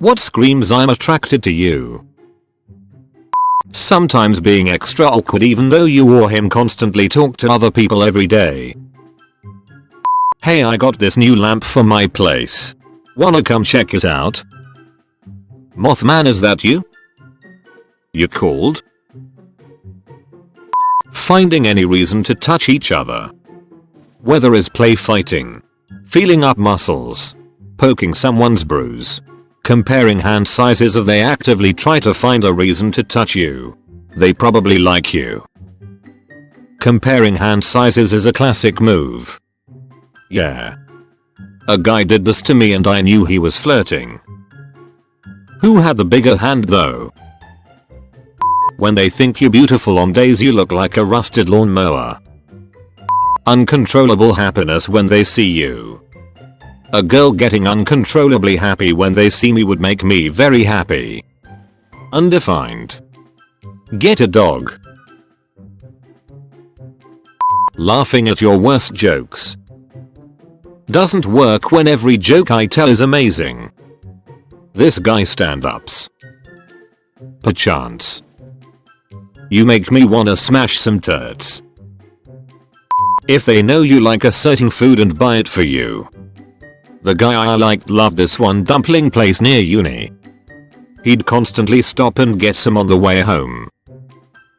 What screams I'm attracted to you? Sometimes being extra awkward even though you or him constantly talk to other people every day. Hey, I got this new lamp for my place. Wanna come check it out? Mothman, is that you? You called? Finding any reason to touch each other. Whether is play fighting, feeling up muscles, poking someone's bruise, comparing hand sizes. If they actively try to find a reason to touch you, they probably like you. Comparing hand sizes is a classic move. Yeah. A guy did this to me and I knew he was flirting. Who had the bigger hand though? When they think you're beautiful on days you look like a rusted lawnmower. Uncontrollable happiness when they see you. A girl getting uncontrollably happy when they see me would make me very happy. Undefined. Get a dog. Laughing at your worst jokes. Doesn't work when every joke I tell is amazing. This guy stand-ups. Perchance. You make me wanna smash some turds. If they know you like a certain food and buy it for you. The guy I liked loved this one dumpling place near uni. He'd constantly stop and get some on the way home.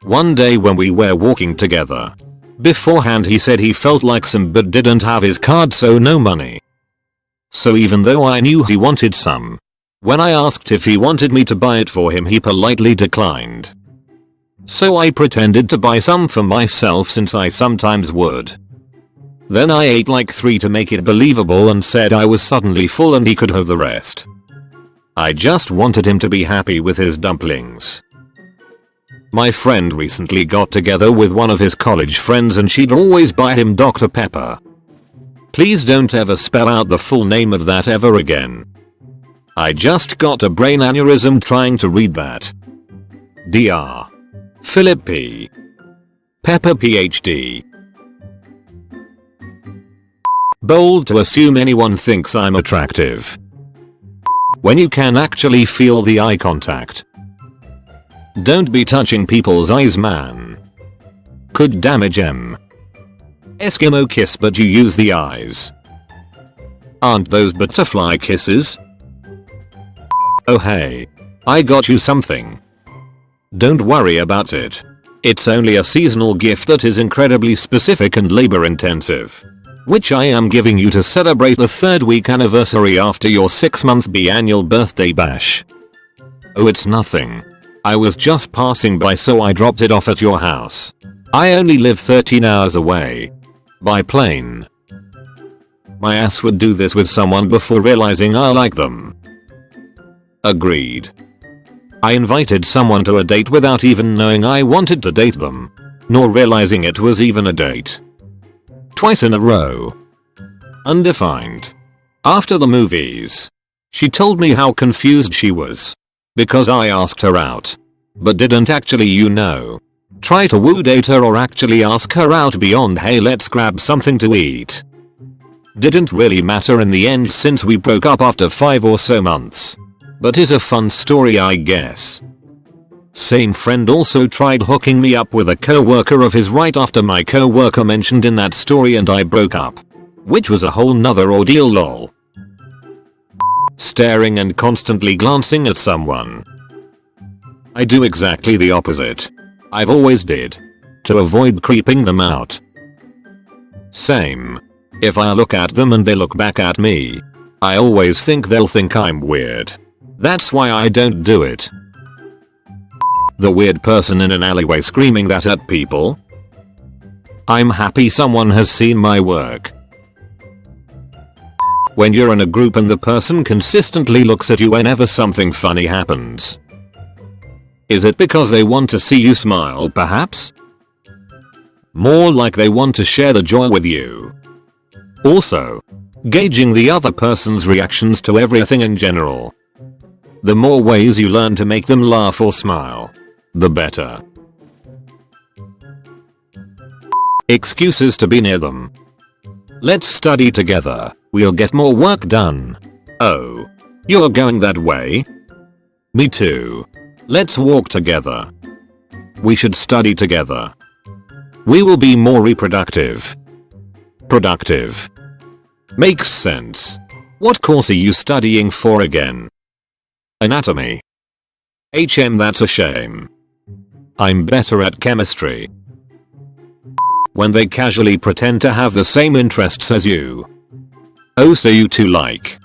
One day when we were walking together, beforehand he said he felt like some but didn't have his card, so no money. So even though I knew he wanted some, when I asked if he wanted me to buy it for him he politely declined. So I pretended to buy some for myself since I sometimes would. Then I ate like 3 to make it believable and said I was suddenly full and he could have the rest. I just wanted him to be happy with his dumplings. My friend recently got together with one of his college friends and she'd always buy him Dr. Pepper. Please don't ever spell out the full name of that ever again. I just got a brain aneurysm trying to read that. Dr. Philip P. Pepper PhD. Bold to assume anyone thinks I'm attractive. When you can actually feel the eye contact. Don't be touching people's eyes, man. Could damage em. Eskimo kiss but you use the eyes. Aren't those butterfly kisses? Oh hey. I got you something. Don't worry about it. It's only a seasonal gift that is incredibly specific and labor intensive. Which I am giving you to celebrate the 3rd week anniversary after your 6-month biannual birthday bash. Oh, it's nothing. I was just passing by so I dropped it off at your house. I only live 13 hours away. By plane. My ass would do this with someone before realizing I like them. Agreed. I invited someone to a date without even knowing I wanted to date them. Nor realizing it was even a date. Twice in a row. Undefined. After the movies. She told me how confused she was. Because I asked her out. But didn't actually, try to woo date her or actually ask her out beyond hey let's grab something to eat. Didn't really matter in the end since we broke up after 5 or so months. But is a fun story, I guess. Same friend also tried hooking me up with a co-worker of his right after my co-worker mentioned in that story and I broke up. Which was a whole nother ordeal, lol. Staring and constantly glancing at someone. I do exactly the opposite. I've always did. To avoid creeping them out. Same. If I look at them and they look back at me, I always think they'll think I'm weird. That's why I don't do it. The weird person in an alleyway screaming that at people. I'm happy someone has seen my work. When you're in a group and the person consistently looks at you whenever something funny happens. Is it because they want to see you smile, perhaps? More like they want to share the joy with you. Also, gauging the other person's reactions to everything in general. The more ways you learn to make them laugh or smile, the better. Excuses to be near them. Let's study together, we'll get more work done. Oh. You're going that way? Me too. Let's walk together. We should study together. We will be more reproductive. Productive. Makes sense. What course are you studying for again? Anatomy. That's a shame. I'm better at chemistry. When they casually pretend to have the same interests as you. Oh, so you two like.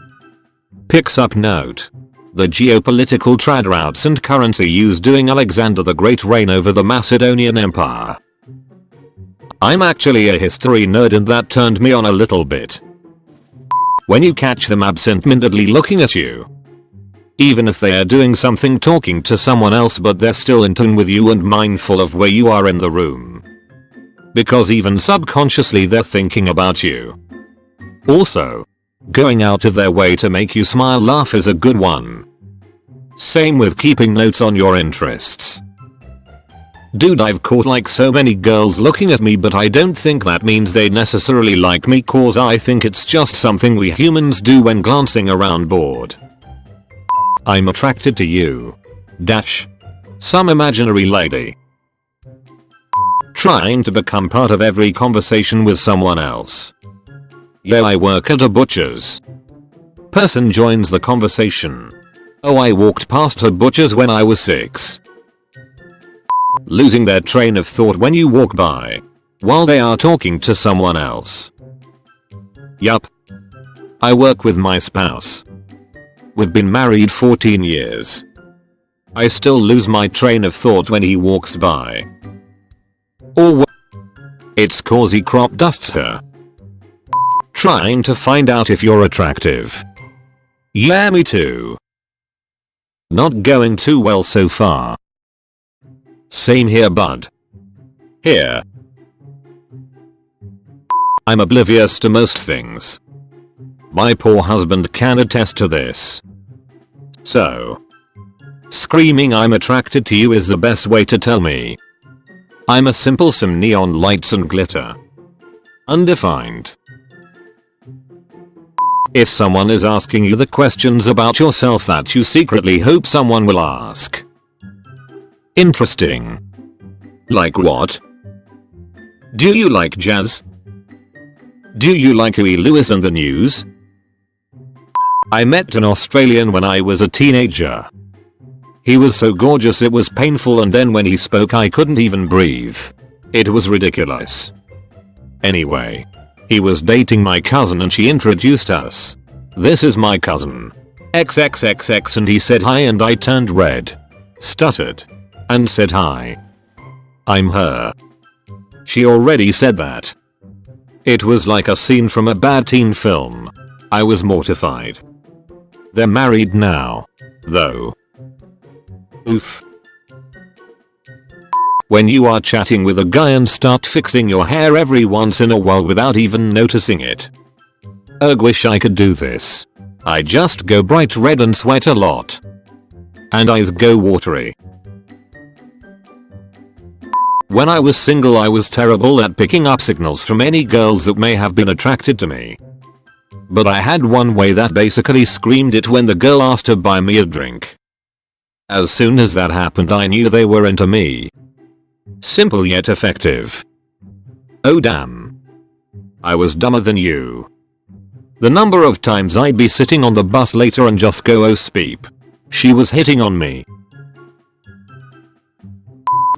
Picks up note. The geopolitical trad routes and currency used during Alexander the Great reign over the Macedonian Empire. I'm actually a history nerd and that turned me on a little bit. When you catch them absent-mindedly looking at you. Even if they are doing something talking to someone else but they're still in tune with you and mindful of where you are in the room. Because even subconsciously they're thinking about you. Also, going out of their way to make you smile laugh is a good one. Same with keeping notes on your interests. Dude, I've caught like so many girls looking at me but I don't think that means they necessarily like me cause I think it's just something we humans do when glancing around bored. I'm attracted to you. Dash. Some imaginary lady. Trying to become part of every conversation with someone else. Yo, I work at a butcher's. Person joins the conversation. Oh, I walked past a butcher's when I was 6. Losing their train of thought when you walk by. While they are talking to someone else. Yup. I work with my spouse. We've been married 14 years. I still lose my train of thought when he walks by. Or it's cause he crop dusts her. Trying to find out if you're attractive. Yeah, me too. Not going too well so far. Same here, bud. Here. I'm oblivious to most things. My poor husband can attest to this. So, screaming I'm attracted to you is the best way to tell me. I'm a simple some neon lights and glitter. Undefined. If someone is asking you the questions about yourself that you secretly hope someone will ask. Interesting. Like what? Do you like jazz? Do you like Huey Lewis and the News? I met an Australian when I was a teenager. He was so gorgeous it was painful and then when he spoke I couldn't even breathe. It was ridiculous. Anyway. He was dating my cousin and she introduced us. This is my cousin. XXXX and he said hi and I turned red. Stuttered. And said hi. I'm her. She already said that. It was like a scene from a bad teen film. I was mortified. They're married now. Though. Oof. When you are chatting with a guy and start fixing your hair every once in a while without even noticing it. Ugh, wish I could do this. I just go bright red and sweat a lot. And eyes go watery. When I was single I was terrible at picking up signals from any girls that may have been attracted to me. But I had one way that basically screamed it when the girl asked to buy me a drink. As soon as that happened I knew they were into me. Simple yet effective. Oh damn. I was dumber than you. The number of times I'd be sitting on the bus later and just go oh speep. She was hitting on me.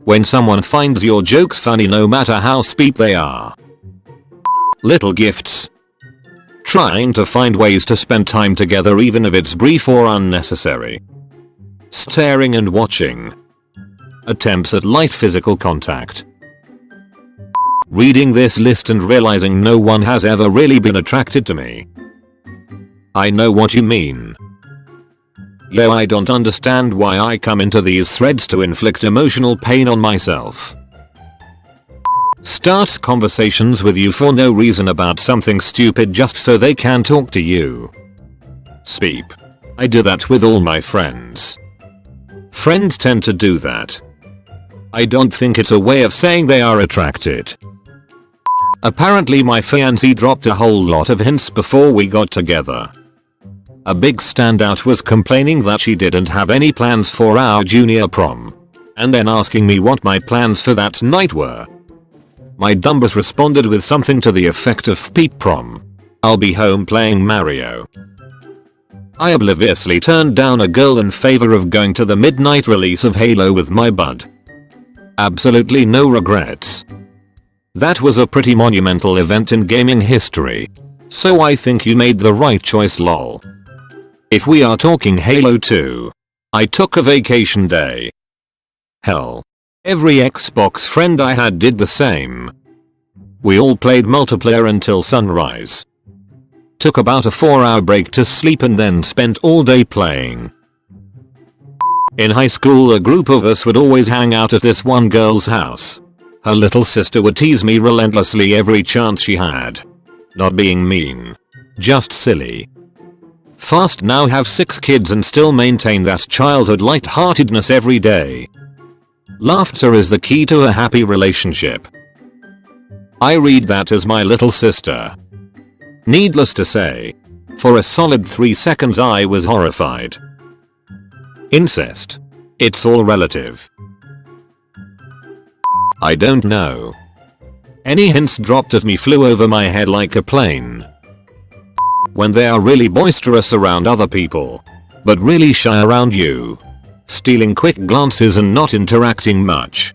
When someone finds your jokes funny no matter how speep they are. Little gifts. Trying to find ways to spend time together even if it's brief or unnecessary. Staring and watching. Attempts at light physical contact. Reading this list and realizing no one has ever really been attracted to me. I know what you mean. Yo, I don't understand why I come into these threads to inflict emotional pain on myself. Starts conversations with you for no reason about something stupid just so they can talk to you. Speep. I do that with all my friends. Friends tend to do that. I don't think it's a way of saying they are attracted. Apparently my fiancé dropped a whole lot of hints before we got together. A big standout was complaining that she didn't have any plans for our junior prom. And then asking me what my plans for that night were. My dumbass responded with something to the effect of peep prom. I'll be home playing Mario. I obliviously turned down a girl in favor of going to the midnight release of Halo with my bud. Absolutely no regrets. That was a pretty monumental event in gaming history. So I think you made the right choice, lol. If we are talking Halo 2, I took a vacation day. Hell. Every Xbox friend I had did the same. We all played multiplayer until sunrise. Took about a 4-hour break to sleep and then spent all day playing. In high school, a group of us would always hang out at this one girl's house. Her little sister would tease me relentlessly every chance she had. Not being mean. Just silly. Fast now have 6 kids and still maintain that childhood lightheartedness every day. Laughter is the key to a happy relationship. I read that as my little sister. Needless to say, for a solid 3 seconds I was horrified. Incest. It's all relative. I don't know. Any hints dropped at me flew over my head like a plane. When they are really boisterous around other people, but really shy around you. Stealing quick glances and not interacting much.